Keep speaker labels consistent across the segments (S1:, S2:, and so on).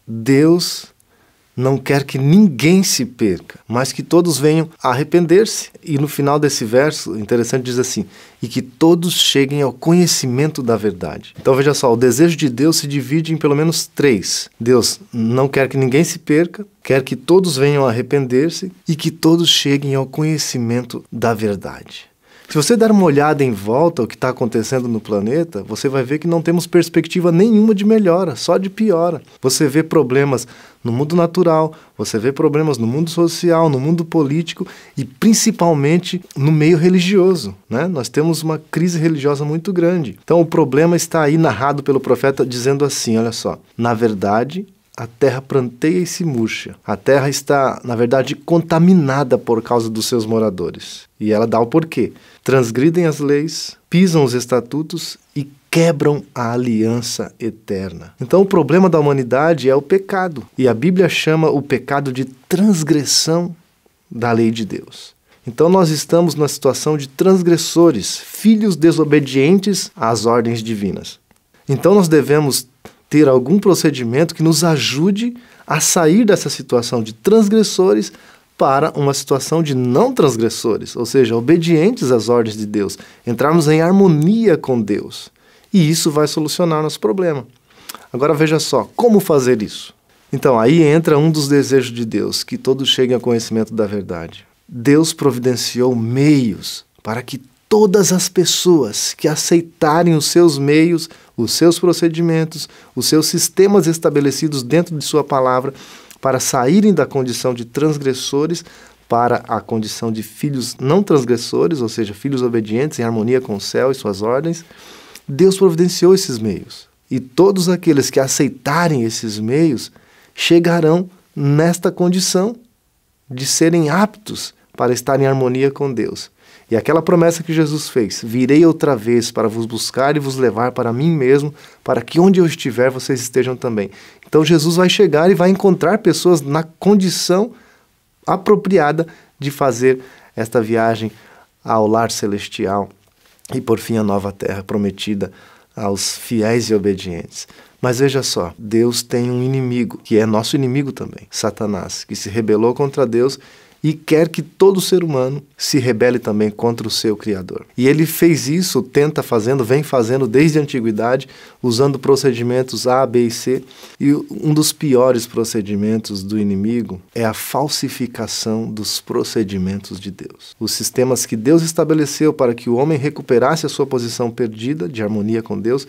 S1: Deus não quer que ninguém se perca, mas que todos venham a arrepender-se. E no final desse verso, interessante, diz assim, e que todos cheguem ao conhecimento da verdade. Então veja só, o desejo de Deus se divide em pelo menos 3. Deus não quer que ninguém se perca, quer que todos venham a arrepender-se e que todos cheguem ao conhecimento da verdade. Se você der uma olhada em volta ao que está acontecendo no planeta, você vai ver que não temos perspectiva nenhuma de melhora, só de piora. Você vê problemas no mundo natural, você vê problemas no mundo social, no mundo político e principalmente no meio religioso, né? Nós temos uma crise religiosa muito grande. Então o problema está aí narrado pelo profeta dizendo assim, olha só, na verdade, a terra pranteia e se murcha. A terra está, na verdade, contaminada por causa dos seus moradores. E ela dá o porquê. Transgridem as leis, pisam os estatutos e quebram a aliança eterna. Então o problema da humanidade é o pecado. E a Bíblia chama o pecado de transgressão da lei de Deus. Então nós estamos na situação de transgressores, filhos desobedientes às ordens divinas. Então nós devemos ter algum procedimento que nos ajude a sair dessa situação de transgressores para uma situação de não transgressores, ou seja, obedientes às ordens de Deus, entrarmos em harmonia com Deus. E isso vai solucionar nosso problema. Agora veja só, como fazer isso? Então aí entra um dos desejos de Deus, que todos cheguem ao conhecimento da verdade. Deus providenciou meios para que todas as pessoas que aceitarem os seus meios, os seus procedimentos, os seus sistemas estabelecidos dentro de sua palavra, para saírem da condição de transgressores para a condição de filhos não transgressores, ou seja, filhos obedientes em harmonia com o céu e suas ordens, Deus providenciou esses meios. E todos aqueles que aceitarem esses meios chegarão nesta condição de serem aptos para estar em harmonia com Deus. E aquela promessa que Jesus fez, virei outra vez para vos buscar e vos levar para mim mesmo, para que onde eu estiver vocês estejam também. Então Jesus vai chegar e vai encontrar pessoas na condição apropriada de fazer esta viagem ao lar celestial e por fim a nova terra prometida aos fiéis e obedientes. Mas veja só, Deus tem um inimigo, que é nosso inimigo também, Satanás, que se rebelou contra Deus e quer que todo ser humano se rebele também contra o seu Criador. E ele fez isso, vem fazendo desde a antiguidade, usando procedimentos A, B e C. E um dos piores procedimentos do inimigo é a falsificação dos procedimentos de Deus. Os sistemas que Deus estabeleceu para que o homem recuperasse a sua posição perdida de harmonia com Deus,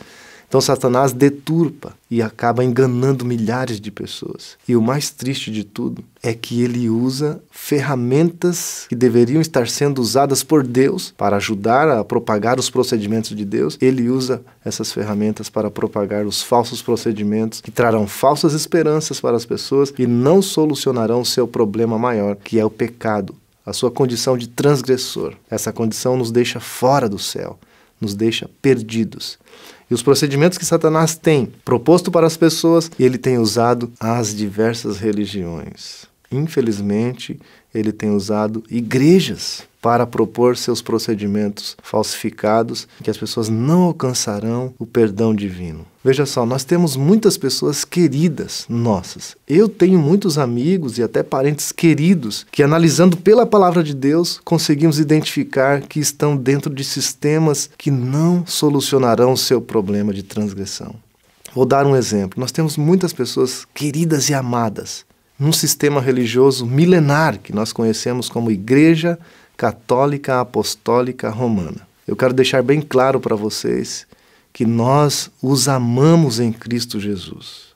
S1: então Satanás deturpa e acaba enganando milhares de pessoas. E o mais triste de tudo é que ele usa ferramentas que deveriam estar sendo usadas por Deus para ajudar a propagar os procedimentos de Deus. Ele usa essas ferramentas para propagar os falsos procedimentos que trarão falsas esperanças para as pessoas e não solucionarão o seu problema maior, que é o pecado, a sua condição de transgressor. Essa condição nos deixa fora do céu, nos deixa perdidos. E os procedimentos que Satanás tem proposto para as pessoas, ele tem usado as diversas religiões. Infelizmente, ele tem usado igrejas para propor seus procedimentos falsificados, que as pessoas não alcançarão o perdão divino. Veja só, nós temos muitas pessoas queridas nossas. Eu tenho muitos amigos e até parentes queridos que, analisando pela palavra de Deus, conseguimos identificar que estão dentro de sistemas que não solucionarão o seu problema de transgressão. Vou dar um exemplo. Nós temos muitas pessoas queridas e amadas num sistema religioso milenar que nós conhecemos como Igreja Católica Apostólica Romana. Eu quero deixar bem claro para vocês que nós os amamos em Cristo Jesus.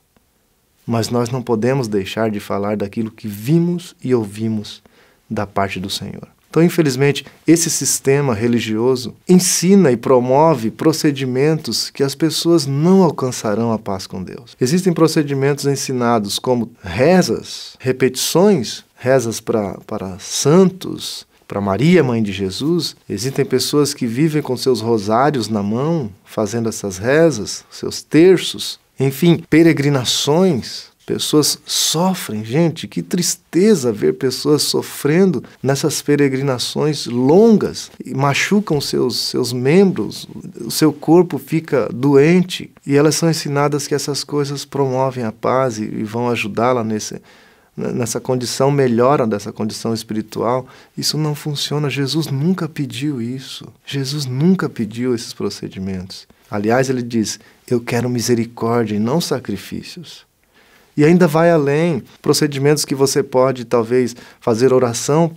S1: Mas nós não podemos deixar de falar daquilo que vimos e ouvimos da parte do Senhor. Então, infelizmente, esse sistema religioso ensina e promove procedimentos que as pessoas não alcançarão a paz com Deus. Existem procedimentos ensinados como rezas, repetições, rezas para santos, para Maria, mãe de Jesus. Existem pessoas que vivem com seus rosários na mão, fazendo essas rezas, seus terços, enfim, peregrinações Pessoas sofrem, gente, que tristeza ver pessoas sofrendo nessas peregrinações longas, e machucam seus membros, o seu corpo fica doente, e elas são ensinadas que essas coisas promovem a paz e vão ajudá-la nessa condição, melhora dessa condição espiritual. Isso não funciona. Jesus nunca pediu isso. Jesus nunca pediu esses procedimentos. Aliás, ele diz, eu quero misericórdia e não sacrifícios. E ainda vai além, procedimentos que você pode talvez fazer oração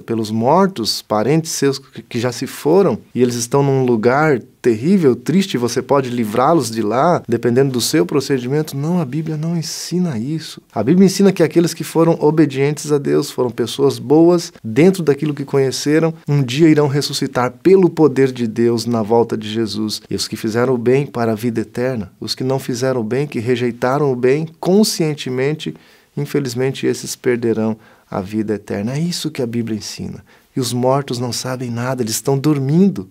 S1: pelos mortos, parentes seus que já se foram, e eles estão num lugar terrível, triste, você pode livrá-los de lá, dependendo do seu procedimento. Não, a Bíblia não ensina isso. A Bíblia ensina que aqueles que foram obedientes a Deus, foram pessoas boas, dentro daquilo que conheceram, um dia irão ressuscitar pelo poder de Deus na volta de Jesus. E os que fizeram o bem para a vida eterna, os que não fizeram o bem, que rejeitaram o bem conscientemente, infelizmente esses perderão a vida eterna. É isso que a Bíblia ensina. E os mortos não sabem nada, eles estão dormindo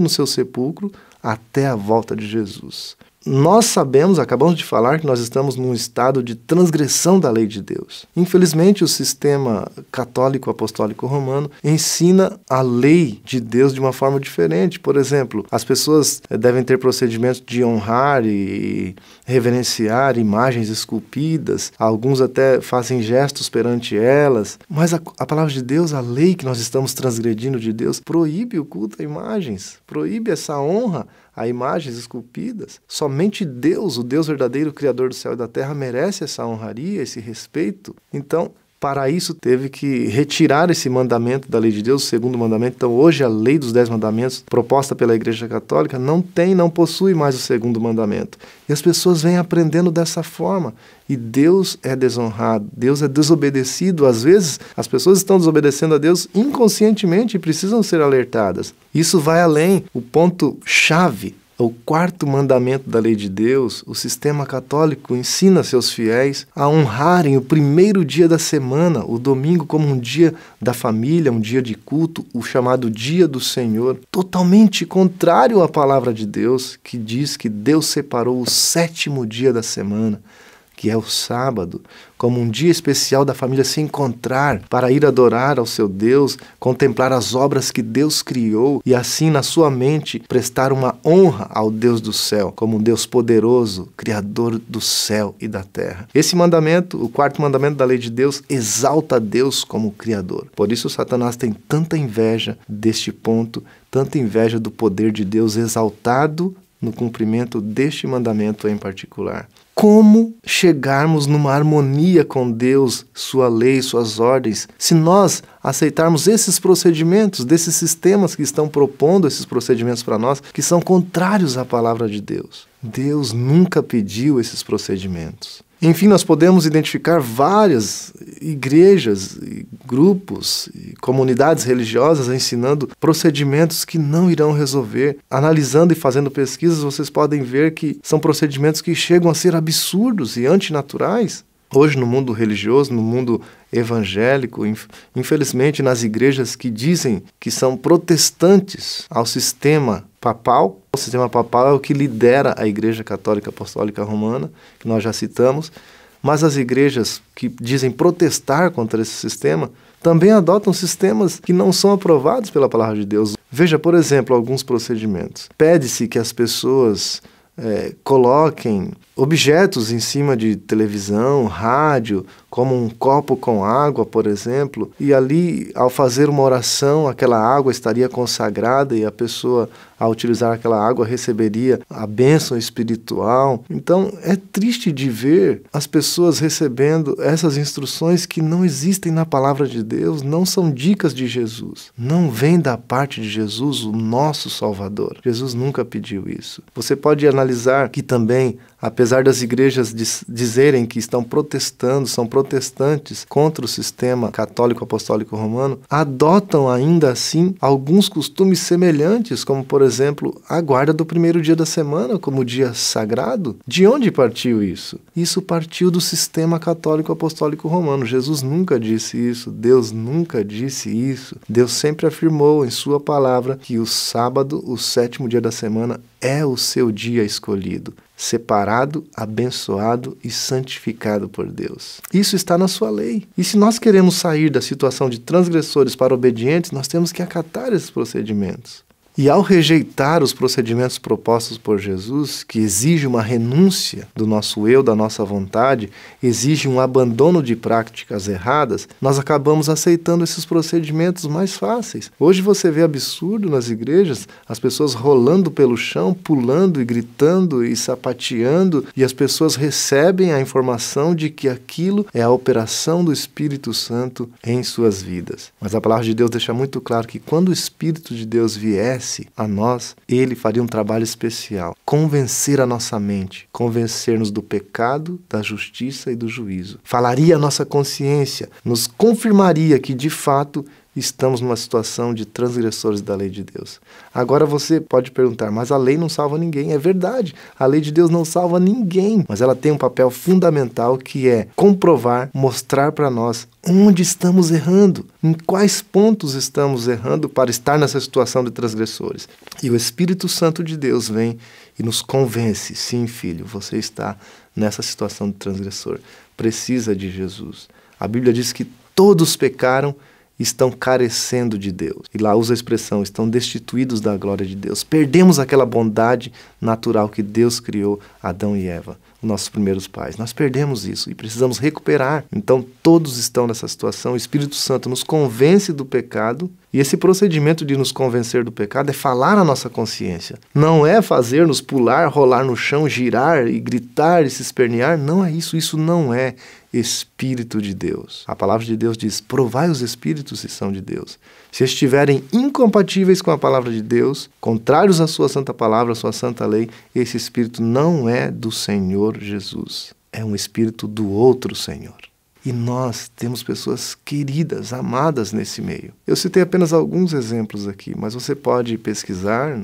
S1: no seu sepulcro até a volta de Jesus. Nós sabemos, acabamos de falar, que nós estamos num estado de transgressão da lei de Deus. Infelizmente, o sistema católico apostólico romano ensina a lei de Deus de uma forma diferente. Por exemplo, as pessoas devem ter procedimentos de honrar e reverenciar imagens esculpidas, alguns até fazem gestos perante elas, mas a palavra de Deus, a lei que nós estamos transgredindo de Deus, proíbe o culto a imagens, proíbe essa honra a imagens esculpidas. Somente Deus, o Deus verdadeiro, Criador do céu e da terra, merece essa honraria, esse respeito. Então, para isso, teve que retirar esse mandamento da lei de Deus, o segundo mandamento. Então, hoje, a lei dos 10 mandamentos, proposta pela Igreja Católica, não possui mais o segundo mandamento. E as pessoas vêm aprendendo dessa forma. E Deus é desonrado, Deus é desobedecido. Às vezes, as pessoas estão desobedecendo a Deus inconscientemente e precisam ser alertadas. Isso vai além. O ponto-chave, o quarto mandamento da lei de Deus, o sistema católico ensina seus fiéis a honrarem o primeiro dia da semana, o domingo, como um dia da família, um dia de culto, o chamado dia do Senhor, totalmente contrário à palavra de Deus, que diz que Deus separou o sétimo dia da semana, que é o sábado, como um dia especial da família se encontrar para ir adorar ao seu Deus, contemplar as obras que Deus criou e assim na sua mente prestar uma honra ao Deus do céu, como um Deus poderoso, Criador do céu e da terra. Esse mandamento, o quarto mandamento da lei de Deus, exalta Deus como Criador. Por isso Satanás tem tanta inveja deste ponto, tanta inveja do poder de Deus exaltado no cumprimento deste mandamento em particular. Como chegarmos numa harmonia com Deus, sua lei, suas ordens, se nós aceitarmos esses procedimentos, desses sistemas que estão propondo esses procedimentos para nós, que são contrários à palavra de Deus? Deus nunca pediu esses procedimentos. Enfim, nós podemos identificar várias igrejas, grupos, comunidades religiosas ensinando procedimentos que não irão resolver. Analisando e fazendo pesquisas, vocês podem ver que são procedimentos que chegam a ser absurdos e antinaturais. Hoje, no mundo religioso, no mundo evangélico, infelizmente, nas igrejas que dizem que são protestantes ao sistema papal. O sistema papal é o que lidera a Igreja Católica Apostólica Romana, que nós já citamos, mas as igrejas que dizem protestar contra esse sistema também adotam sistemas que não são aprovados pela palavra de Deus. Veja, por exemplo, alguns procedimentos. Pede-se que as pessoas coloquem objetos em cima de televisão, rádio, como um copo com água, por exemplo, e ali, ao fazer uma oração, aquela água estaria consagrada e a pessoa, ao utilizar aquela água, receberia a bênção espiritual. Então, é triste de ver as pessoas recebendo essas instruções que não existem na palavra de Deus, não são dicas de Jesus, não vem da parte de Jesus, o nosso Salvador. Jesus nunca pediu isso. Você pode analisar que também, apesar das igrejas dizerem que estão protestando, são protestantes contra o sistema católico apostólico romano, adotam ainda assim alguns costumes semelhantes, como por exemplo a guarda do primeiro dia da semana como dia sagrado. De onde partiu isso? Isso partiu do sistema católico apostólico romano. Jesus nunca disse isso, Deus nunca disse isso. Deus sempre afirmou em sua palavra que o sábado, o sétimo dia da semana, é o seu dia escolhido, separado, abençoado e santificado por Deus. Isso está na sua lei. E se nós queremos sair da situação de transgressores para obedientes, nós temos que acatar esses procedimentos. E ao rejeitar os procedimentos propostos por Jesus, que exige uma renúncia do nosso eu, da nossa vontade, exige um abandono de práticas erradas, nós acabamos aceitando esses procedimentos mais fáceis. Hoje você vê absurdo nas igrejas, as pessoas rolando pelo chão, pulando e gritando e sapateando, e as pessoas recebem a informação de que aquilo é a operação do Espírito Santo em suas vidas. Mas a palavra de Deus deixa muito claro que quando o Espírito de Deus viesse a nós, ele faria um trabalho especial, convencer a nossa mente, convencer-nos do pecado, da justiça e do juízo. Falaria a nossa consciência, nos confirmaria que de fato estamos numa situação de transgressores da lei de Deus. Agora você pode perguntar, mas a lei não salva ninguém. É verdade, a lei de Deus não salva ninguém, mas ela tem um papel fundamental que é comprovar, mostrar para nós onde estamos errando, em quais pontos estamos errando para estar nessa situação de transgressores. E o Espírito Santo de Deus vem e nos convence, sim, filho, você está nessa situação de transgressor, precisa de Jesus. A Bíblia diz que todos pecaram, estão carecendo de Deus. E lá usa a expressão, estão destituídos da glória de Deus. Perdemos aquela bondade natural que Deus criou Adão e Eva, os nossos primeiros pais. Nós perdemos isso e precisamos recuperar. Então todos estão nessa situação. O Espírito Santo nos convence do pecado, e esse procedimento de nos convencer do pecado é falar à nossa consciência. Não é fazer-nos pular, rolar no chão, girar e gritar e se espernear. Não é isso. Isso não é Espírito de Deus. A palavra de Deus diz, provai os espíritos se são de Deus. Se estiverem incompatíveis com a palavra de Deus, contrários à sua santa palavra, à sua santa lei, esse espírito não é do Senhor Jesus. É um espírito do outro Senhor. E nós temos pessoas queridas, amadas nesse meio. Eu citei apenas alguns exemplos aqui, mas você pode pesquisar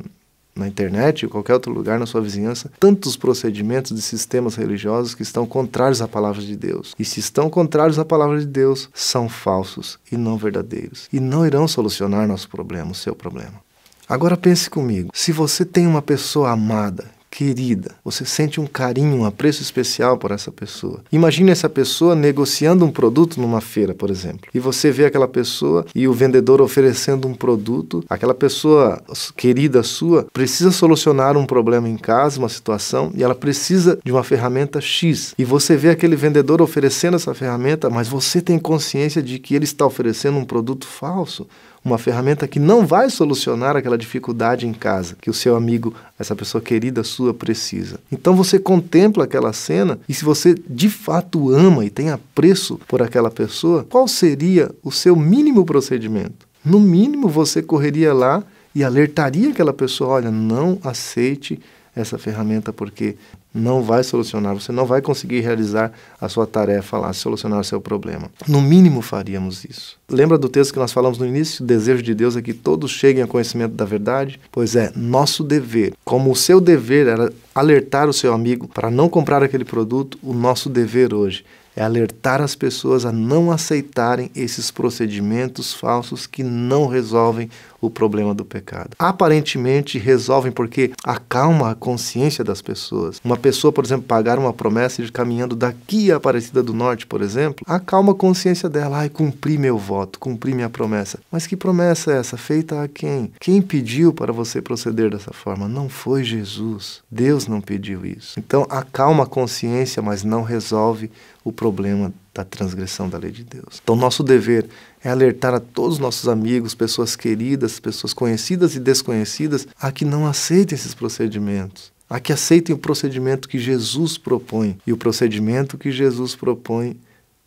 S1: na internet ou qualquer outro lugar na sua vizinhança, tantos procedimentos de sistemas religiosos que estão contrários à palavra de Deus. E se estão contrários à palavra de Deus, são falsos e não verdadeiros. E não irão solucionar nosso problema, o seu problema. Agora pense comigo, se você tem uma pessoa amada, querida, você sente um carinho, um apreço especial por essa pessoa. Imagine essa pessoa negociando um produto numa feira, por exemplo. E você vê aquela pessoa e o vendedor oferecendo um produto. Aquela pessoa querida sua precisa solucionar um problema em casa, uma situação, e ela precisa de uma ferramenta X. E você vê aquele vendedor oferecendo essa ferramenta, mas você tem consciência de que ele está oferecendo um produto falso. Uma ferramenta que não vai solucionar aquela dificuldade em casa que o seu amigo, essa pessoa querida sua, precisa. Então você contempla aquela cena e se você de fato ama e tem apreço por aquela pessoa, qual seria o seu mínimo procedimento? No mínimo você correria lá e alertaria aquela pessoa, olha, não aceite essa ferramenta porque não vai solucionar, você não vai conseguir realizar a sua tarefa lá, solucionar o seu problema. No mínimo faríamos isso. Lembra do texto que nós falamos no início? O desejo de Deus é que todos cheguem ao conhecimento da verdade? Pois é, nosso dever, como o seu dever era alertar o seu amigo para não comprar aquele produto, o nosso dever hoje é alertar as pessoas a não aceitarem esses procedimentos falsos que não resolvem o problema do pecado. Aparentemente resolvem porque acalma a consciência das pessoas. Uma pessoa, por exemplo, pagar uma promessa de ir caminhando daqui a Aparecida do Norte, por exemplo, acalma a consciência dela. Ai, cumpri meu voto, cumpri minha promessa. Mas que promessa é essa? Feita a quem? Quem pediu para você proceder dessa forma? Não foi Jesus. Deus não pediu isso. Então, acalma a consciência, mas não resolve o problema da transgressão da lei de Deus. Então, nosso dever é alertar a todos os nossos amigos, pessoas queridas, pessoas conhecidas e desconhecidas, a que não aceitem esses procedimentos, a que aceitem o procedimento que Jesus propõe. E o procedimento que Jesus propõe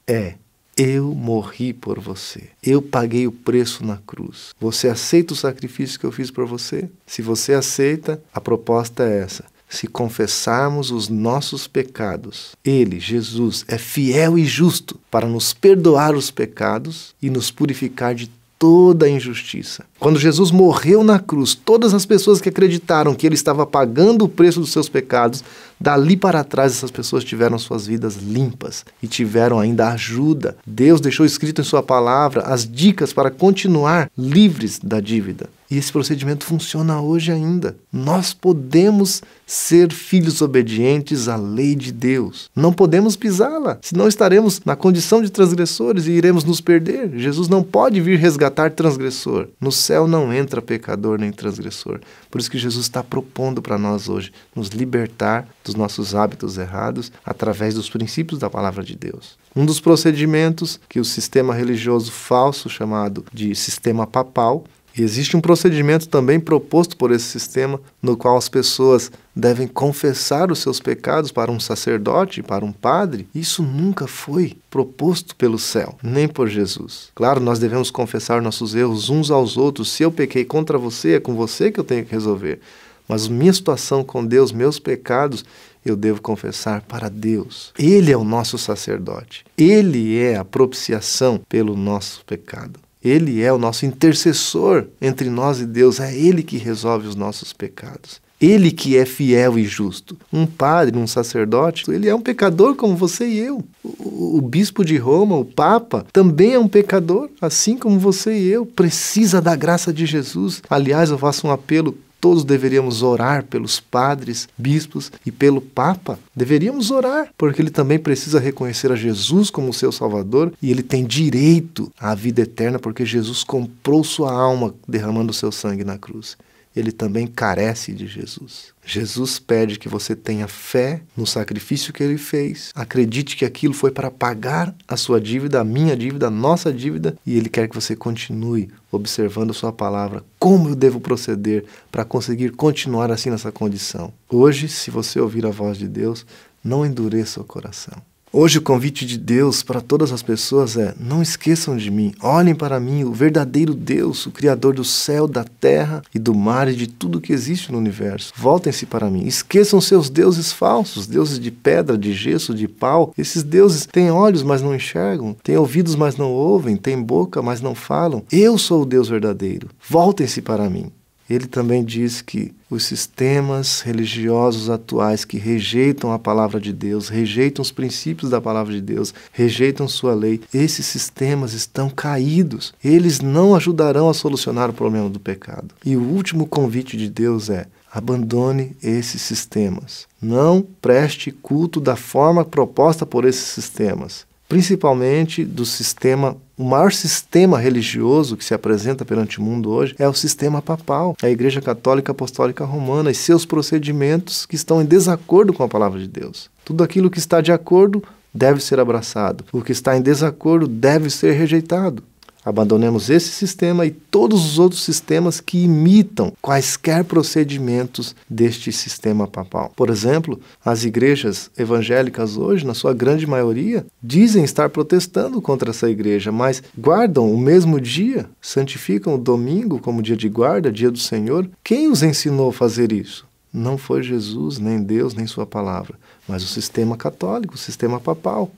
S1: é: eu morri por você. Eu paguei o preço na cruz. Você aceita o sacrifício que eu fiz por você? Se você aceita, a proposta é essa. Se confessarmos os nossos pecados, Ele, Jesus, é fiel e justo para nos perdoar os pecados e nos purificar de toda a injustiça. Quando Jesus morreu na cruz, todas as pessoas que acreditaram que Ele estava pagando o preço dos seus pecados, dali para trás essas pessoas tiveram suas vidas limpas e tiveram ainda ajuda. Deus deixou escrito em sua palavra as dicas para continuar livres da dívida. E esse procedimento funciona hoje ainda. Nós podemos ser filhos obedientes à lei de Deus. Não podemos pisá-la, senão estaremos na condição de transgressores e iremos nos perder. Jesus não pode vir resgatar transgressor. No céu não entra pecador nem transgressor. Por isso que Jesus está propondo para nós hoje nos libertar dos nossos hábitos errados através dos princípios da palavra de Deus. Um dos procedimentos que o sistema religioso falso, chamado de sistema papal, e existe um procedimento também proposto por esse sistema, no qual as pessoas devem confessar os seus pecados para um sacerdote, para um padre. Isso nunca foi proposto pelo céu, nem por Jesus. Claro, nós devemos confessar nossos erros uns aos outros. Se eu pequei contra você, é com você que eu tenho que resolver. Mas minha situação com Deus, meus pecados, eu devo confessar para Deus. Ele é o nosso sacerdote. Ele é a propiciação pelo nosso pecado. Ele é o nosso intercessor entre nós e Deus. É Ele que resolve os nossos pecados. Ele que é fiel e justo. Um padre, um sacerdote, ele é um pecador como você e eu. O bispo de Roma, o Papa, também é um pecador, assim como você e eu. Precisa da graça de Jesus. Aliás, eu faço um apelo. Todos deveríamos orar pelos padres, bispos e pelo Papa. Deveríamos orar, porque ele também precisa reconhecer a Jesus como seu Salvador e ele tem direito à vida eterna, porque Jesus comprou sua alma derramando seu sangue na cruz. Ele também carece de Jesus. Jesus pede que você tenha fé no sacrifício que ele fez. Acredite que aquilo foi para pagar a sua dívida, a minha dívida, a nossa dívida. E ele quer que você continue observando sua palavra. Como eu devo proceder para conseguir continuar assim nessa condição? Hoje, se você ouvir a voz de Deus, não endureça o coração. Hoje o convite de Deus para todas as pessoas é: não esqueçam de mim, olhem para mim, o verdadeiro Deus, o Criador do céu, da terra e do mar e de tudo que existe no universo. Voltem-se para mim, esqueçam seus deuses falsos, deuses de pedra, de gesso, de pau. Esses deuses têm olhos, mas não enxergam, têm ouvidos, mas não ouvem, têm boca, mas não falam. Eu sou o Deus verdadeiro, voltem-se para mim. Ele também diz que os sistemas religiosos atuais que rejeitam a palavra de Deus, rejeitam os princípios da palavra de Deus, rejeitam sua lei, esses sistemas estão caídos. Eles não ajudarão a solucionar o problema do pecado. E o último convite de Deus é: abandone esses sistemas. Não preste culto da forma proposta por esses sistemas. Principalmente do sistema, o maior sistema religioso que se apresenta perante o mundo hoje é o sistema papal, a Igreja Católica Apostólica Romana e seus procedimentos que estão em desacordo com a palavra de Deus. Tudo aquilo que está de acordo deve ser abraçado, o que está em desacordo deve ser rejeitado. Abandonemos esse sistema e todos os outros sistemas que imitam quaisquer procedimentos deste sistema papal. Por exemplo, as igrejas evangélicas hoje, na sua grande maioria, dizem estar protestando contra essa igreja, mas guardam o mesmo dia, santificam o domingo como dia de guarda, dia do Senhor. Quem os ensinou a fazer isso? Não foi Jesus, nem Deus, nem sua palavra, mas o sistema católico, o sistema papal.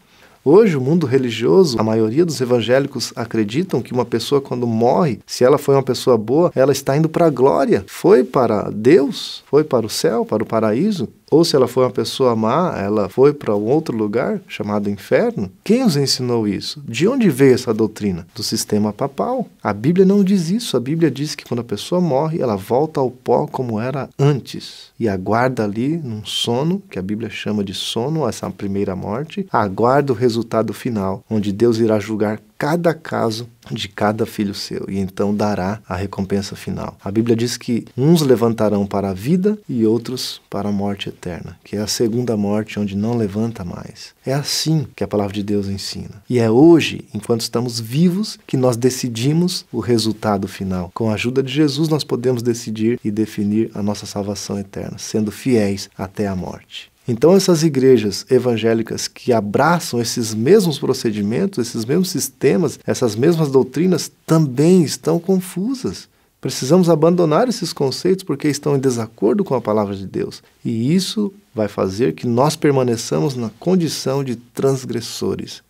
S1: Hoje, o mundo religioso, a maioria dos evangélicos acreditam que uma pessoa, quando morre, se ela foi uma pessoa boa, ela está indo para a glória. Foi para Deus, foi para o céu, para o paraíso. Ou se ela foi uma pessoa má, ela foi para um outro lugar, chamado inferno. Quem os ensinou isso? De onde veio essa doutrina? Do sistema papal. A Bíblia não diz isso. A Bíblia diz que quando a pessoa morre, ela volta ao pó como era antes. E aguarda ali, num sono, que a Bíblia chama de sono, essa primeira morte, aguarda o resultado final, onde Deus irá julgar cada caso de cada filho seu, e então dará a recompensa final. A Bíblia diz que uns levantarão para a vida e outros para a morte eterna, que é a segunda morte, onde não levanta mais. É assim que a palavra de Deus ensina. E é hoje, enquanto estamos vivos, que nós decidimos o resultado final. Com a ajuda de Jesus, nós podemos decidir e definir a nossa salvação eterna, sendo fiéis até a morte. Então essas igrejas evangélicas que abraçam esses mesmos procedimentos, esses mesmos sistemas, essas mesmas doutrinas, também estão confusas. Precisamos abandonar esses conceitos porque estão em desacordo com a palavra de Deus. E isso vai fazer que nós permaneçamos na condição de transgressores.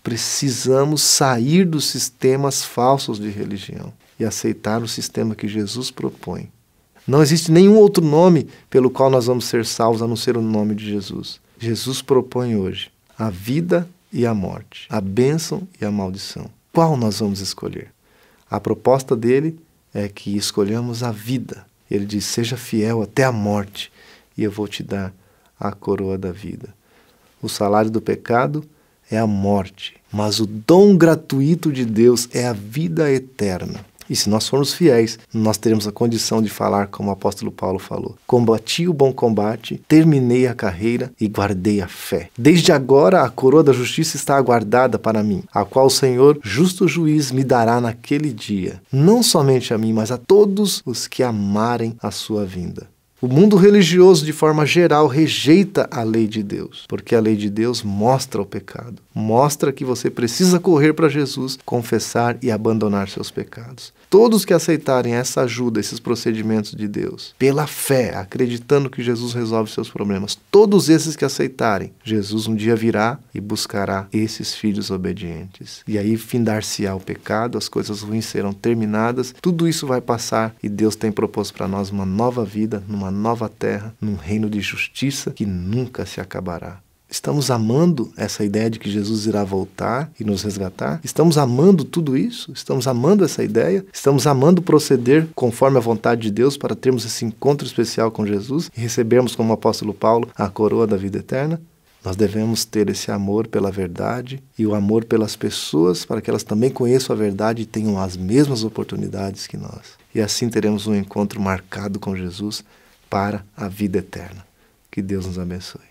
S1: Precisamos sair dos sistemas falsos de religião e aceitar o sistema que Jesus propõe. Não existe nenhum outro nome pelo qual nós vamos ser salvos a não ser o nome de Jesus. Jesus propõe hoje a vida e a morte, a bênção e a maldição. Qual nós vamos escolher? A proposta dele é que escolhamos a vida. Ele diz, seja fiel até a morte e eu vou te dar a coroa da vida. O salário do pecado é a morte, mas o dom gratuito de Deus é a vida eterna. E se nós formos fiéis, nós teremos a condição de falar como o apóstolo Paulo falou. Combati o bom combate, terminei a carreira e guardei a fé. Desde agora a coroa da justiça está aguardada para mim, a qual o Senhor, justo juiz, me dará naquele dia. Não somente a mim, mas a todos os que amarem a sua vinda. O mundo religioso, de forma geral, rejeita a lei de Deus, porque a lei de Deus mostra o pecado, mostra que você precisa correr para Jesus, confessar e abandonar seus pecados. Todos que aceitarem essa ajuda, esses procedimentos de Deus, pela fé, acreditando que Jesus resolve seus problemas, todos esses que aceitarem, Jesus um dia virá e buscará esses filhos obedientes. E aí findar-se-á o pecado, as coisas ruins serão terminadas, tudo isso vai passar e Deus tem proposto para nós uma nova vida, numa nova terra, num reino de justiça que nunca se acabará. Estamos amando essa ideia de que Jesus irá voltar e nos resgatar? Estamos amando tudo isso? Estamos amando essa ideia? Estamos amando proceder conforme a vontade de Deus para termos esse encontro especial com Jesus e recebermos, como o apóstolo Paulo, a coroa da vida eterna? Nós devemos ter esse amor pela verdade e o amor pelas pessoas para que elas também conheçam a verdade e tenham as mesmas oportunidades que nós. E assim teremos um encontro marcado com Jesus para a vida eterna. Que Deus nos abençoe.